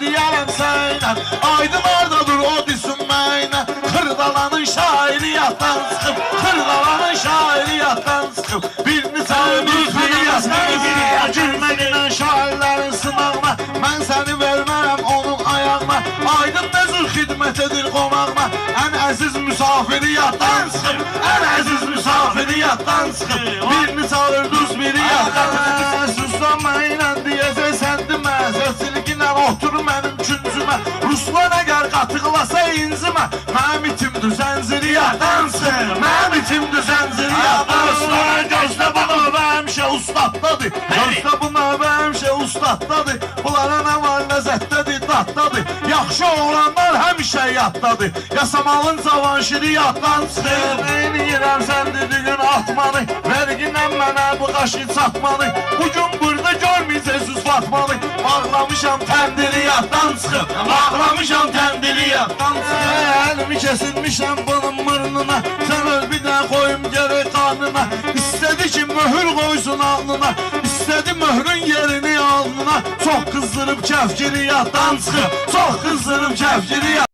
diyərəm sənə. Aydın oradadır o düşünməyinə. Xırdalanın şairi yaddan çıxıb, xırdalanın şairi yaddan çıxıb. Birini çalıb biri yazmaya girməklə şairlərin sınağına. Mən səni vermərəm onun ayağına. Aydın nəzür xidmət edir qonağına. Ən əziz müsafiri yaddan çıxıb, ən əziz müsafiri yaddan çıxıb. Birini çalır düz biri yaddan çıxıb. Suslanmayla deyəcək sən demə. Səsilginə otur mənim küncümə. Ruslan əgər qatıqlasa incimə. Mənim itimdir zənciri yaddan çıxıb, mənim itimdir zənciri yaddan çıxıb. Gözlə bunu və həmişə ustaddadır. Gözlə bunu və həmişə ustaddadır. Bunlara nə var ləzzətdədir, daddadır. Yaxşı oğlanlar həmişə yaddadır. Yasamalın cavanşiri yaddan çıxıb. Neyniyirəm sən dediğin atmanı. Verginən mənə bu qaşı çatmanı. Bugün burada görməyəcəksiniz Fatmanı. Bağlamışam təndiri yaddan çıxıb, bağlamışam təndiri yaddan çıxıb. Əlimi kesilmişəm bunun mırnına. Sən öl bir də qoyum gerək qarnına. İstədi ki möhür qoysun alnına. İstədi möhrün yerini alnına. Çox qızdırıb kəfkiri yaddan çıxıb, çox qızdırıb kəfkiri yaddan çıxıb.